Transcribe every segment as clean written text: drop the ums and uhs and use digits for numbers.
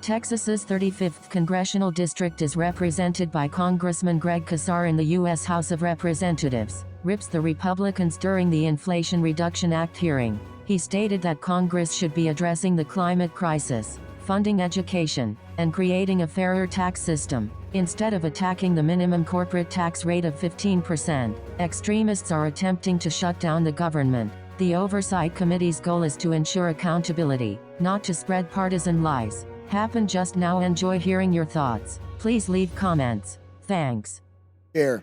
Texas's 35th Congressional District is represented by Congressman Greg Casar in the U.S. House of Representatives, rips the Republicans during the Inflation Reduction Act hearing. He stated that Congress should be addressing the climate crisis, funding education, and creating a fairer tax system, instead of attacking the minimum corporate tax rate of 15%. Extremists are attempting to shut down the government. The Oversight Committee's goal is to ensure accountability, not to spread partisan lies. HappenJustNow enjoy hearing your thoughts. Please leave comments. Thanks. Chair,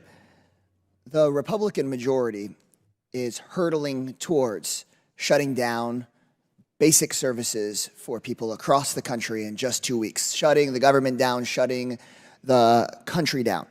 the Republican majority is hurtling towards shutting down basic services for people across the country in just 2 weeks, shutting the government down, shutting the country down.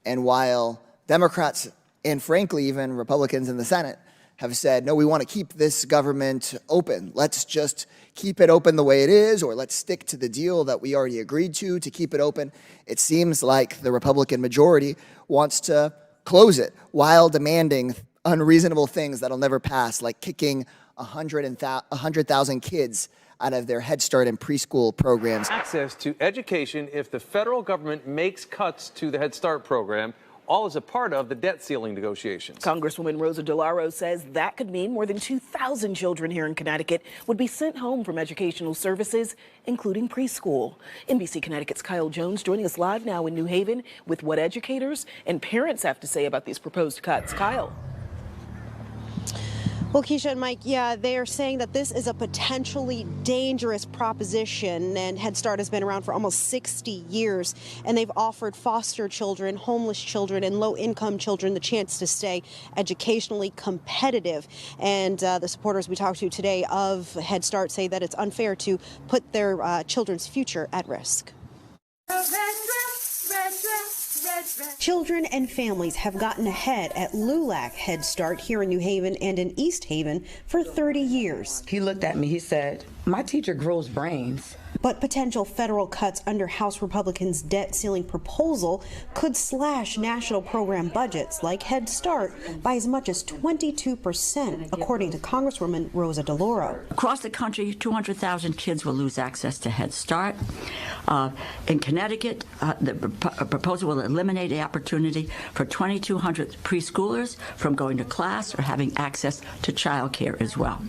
And while Democrats and frankly even Republicans in the Senate have said, no, we want to keep this government open. Let's just keep it open the way it is, or let's stick to the deal that we already agreed to keep it open. It seems like the Republican majority wants to close it while demanding unreasonable things that'll never pass, like kicking 100,000 kids out of their Head Start and preschool programs. Access to education if the federal government makes cuts to the Head Start program, all as a part of the debt ceiling negotiations. Congresswoman Rosa DeLauro says that could mean more than 2,000 children here in Connecticut would be sent home from educational services, including preschool. NBC Connecticut's Kyle Jones joining us live now in New Haven with what educators and parents have to say about these proposed cuts. Kyle. Well, Keisha and Mike, yeah, they are saying that this is a potentially dangerous proposition, and Head Start has been around for almost 60 years, and they've offered foster children, homeless children, and low-income children the chance to stay educationally competitive. And the supporters we talked to today of Head Start say that it's unfair to put their children's future at risk. Children and families have gotten ahead at LULAC Head Start here in New Haven and in East Haven for 30 years. He looked at me, he said, "My teacher grows brains." But potential federal cuts under House Republicans' debt ceiling proposal could slash national program budgets like Head Start by as much as 22%, according to Congresswoman Rosa DeLauro. Across the country, 200,000 kids will lose access to Head Start. In Connecticut, the proposal will eliminate the opportunity for 2,200 preschoolers from going to class or having access to child care as well.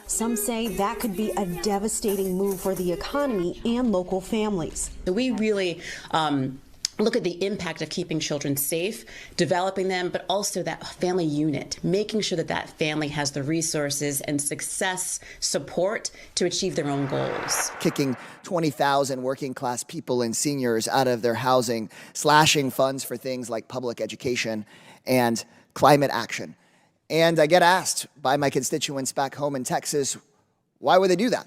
Some say that could be a devastating move for the economy and local families. We really look at the impact of keeping children safe, developing them, but also that family unit, making sure that that family has the resources and success support to achieve their own goals. Kicking 20,000 working class people and seniors out of their housing, slashing funds for things like public education and climate action. And I get asked by my constituents back home in Texas, why would they do that?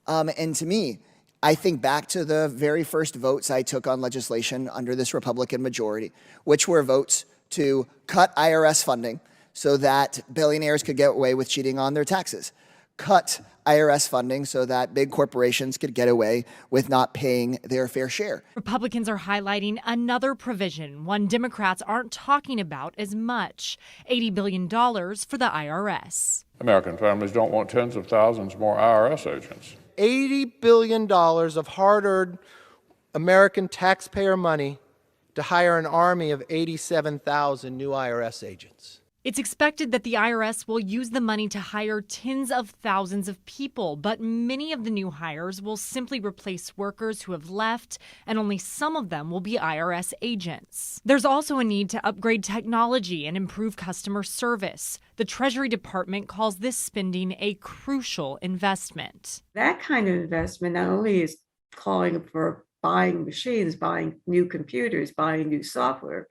And to me, I think back to the very first votes I took on legislation under this Republican majority, which were votes to cut IRS funding so that billionaires could get away with cheating on their taxes, cut IRS funding so that big corporations could get away with not paying their fair share. Republicans are highlighting another provision, one Democrats aren't talking about as much, $80 billion for the IRS. American families don't want tens of thousands more IRS agents. $80 billion of hard-earned American taxpayer money to hire an army of 87,000 new IRS agents. It's expected that the IRS will use the money to hire tens of thousands of people, but many of the new hires will simply replace workers who have left, and only some of them will be IRS agents. There's also a need to upgrade technology and improve customer service. The Treasury Department calls this spending a crucial investment. That kind of investment not only is calling for buying machines, buying new computers, buying new software,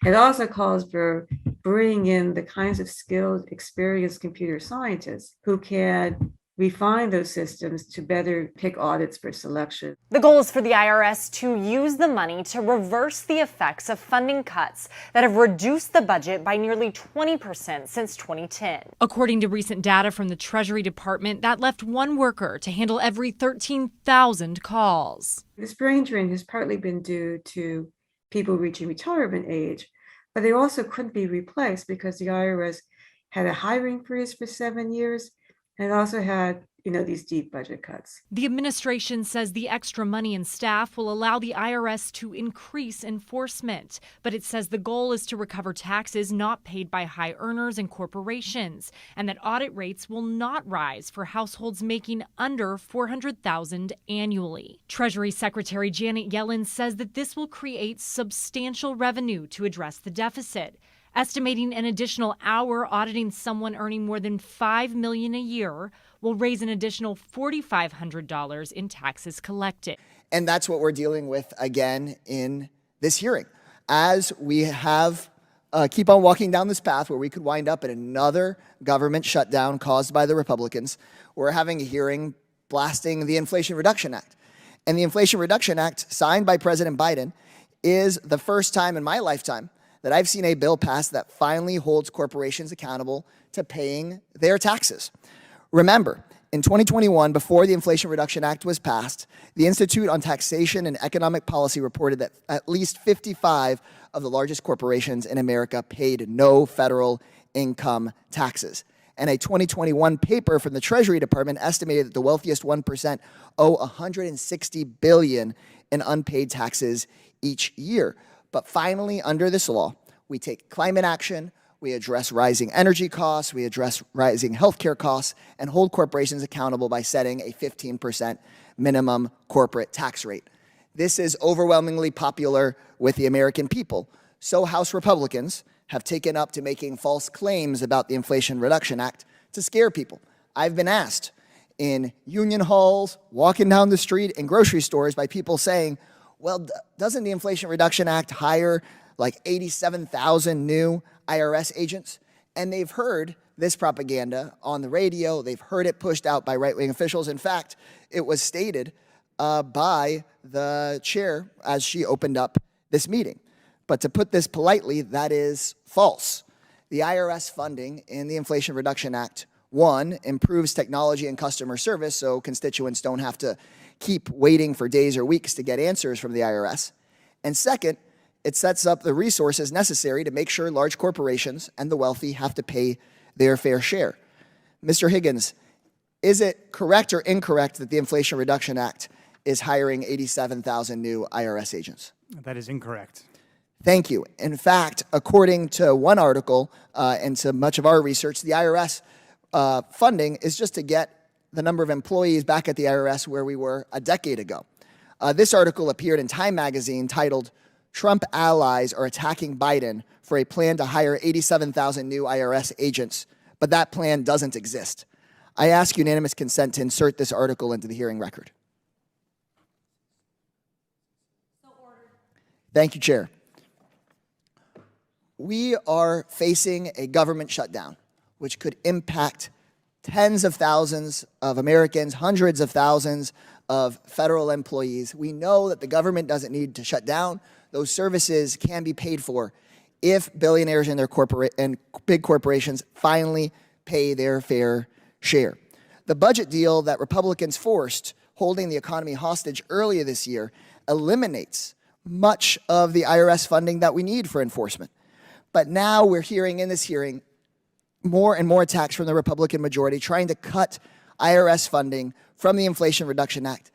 it also calls for bringing in the kinds of skilled, experienced computer scientists who can refine those systems to better pick audits for selection. The goal is for the IRS to use the money to reverse the effects of funding cuts that have reduced the budget by nearly 20% since 2010. According to recent data from the Treasury Department, that left one worker to handle every 13,000 calls. This brain drain has partly been due to people reaching retirement age, but they also couldn't be replaced because the IRS had a hiring freeze for 7 years and also had these deep budget cuts. The administration says the extra money and staff will allow the IRS to increase enforcement, but it says the goal is to recover taxes not paid by high earners and corporations, and that audit rates will not rise for households making under $400,000 annually. Treasury Secretary Janet Yellen says that this will create substantial revenue to address the deficit, estimating an additional hour auditing someone earning more than $5 million a year will raise an additional $4,500 in taxes collected. And that's what we're dealing with again in this hearing. As we have keep on walking down this path where we could wind up in another government shutdown caused by the Republicans, we're having a hearing blasting the Inflation Reduction Act. And the Inflation Reduction Act, signed by President Biden, is the first time in my lifetime that I've seen a bill passed that finally holds corporations accountable to paying their taxes. Remember, in 2021, before the Inflation Reduction Act was passed, the Institute on Taxation and Economic Policy reported that at least 55 of the largest corporations in America paid no federal income taxes. And a 2021 paper from the Treasury Department estimated that the wealthiest 1% owe $160 billion in unpaid taxes each year. But finally, under this law, we take climate action, we address rising energy costs, we address rising healthcare costs, and hold corporations accountable by setting a 15% minimum corporate tax rate. This is overwhelmingly popular with the American people. So House Republicans have taken up to making false claims about the Inflation Reduction Act to scare people. I've been asked in union halls, walking down the street, in grocery stores by people saying, well, doesn't the Inflation Reduction Act hire like 87,000 new IRS agents? And they've heard this propaganda on the radio. They've heard it pushed out by right-wing officials. In fact, it was stated by the chair as she opened up this meeting. But to put this politely, that is false. The IRS funding in the Inflation Reduction Act, one, improves technology and customer service so constituents don't have to keep waiting for days or weeks to get answers from the IRS. And second, it sets up the resources necessary to make sure large corporations and the wealthy have to pay their fair share. Mr. Higgins, is it correct or incorrect that the Inflation Reduction Act is hiring 87,000 new IRS agents? That is incorrect. Thank you. In fact, according to one article and to much of our research, the IRS funding is just to get the number of employees back at the IRS where we were a decade ago. This article appeared in Time magazine titled, "Trump allies are attacking Biden for a plan to hire 87,000 new IRS agents, but that plan doesn't exist." I ask unanimous consent to insert this article into the hearing record. So ordered. Thank you, Chair. We are facing a government shutdown, which could impact tens of thousands of Americans, hundreds of thousands of federal employees. We know that the government doesn't need to shut down. Those services can be paid for if billionaires and their big corporations finally pay their fair share. The budget deal that Republicans forced, holding the economy hostage earlier this year, eliminates much of the IRS funding that we need for enforcement. But now we're hearing in this hearing more and more attacks from the Republican majority trying to cut IRS funding from the Inflation Reduction Act.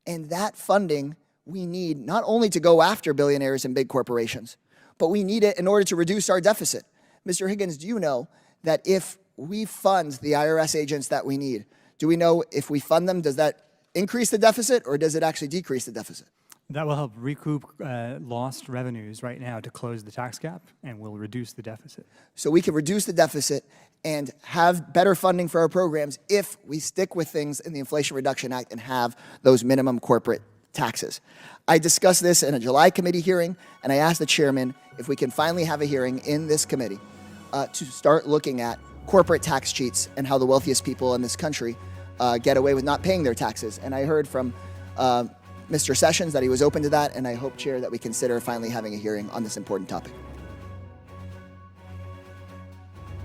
And that funding we need not only to go after billionaires and big corporations, but we need it in order to reduce our deficit. Mr. Higgins, do you know that if we fund the IRS agents that we need, do we know if we fund them, does that increase the deficit or does it actually decrease the deficit? That will help recoup lost revenues right now to close the tax gap and will reduce the deficit. So we can reduce the deficit and have better funding for our programs if we stick with things in the Inflation Reduction Act and have those minimum corporate taxes. I discussed this in a July committee hearing, and I asked the chairman if we can finally have a hearing in this committee to start looking at corporate tax cheats and how the wealthiest people in this country get away with not paying their taxes. And I heard from Mr. Sessions that he was open to that, and I hope, Chair, that we consider finally having a hearing on this important topic.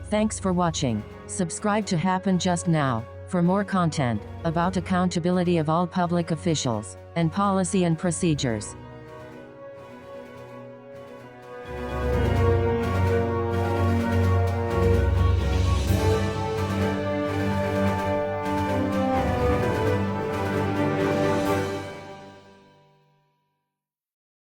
Thanks for watching. Subscribe to Happen Just Now for more content about accountability of all public officials and policy and procedures.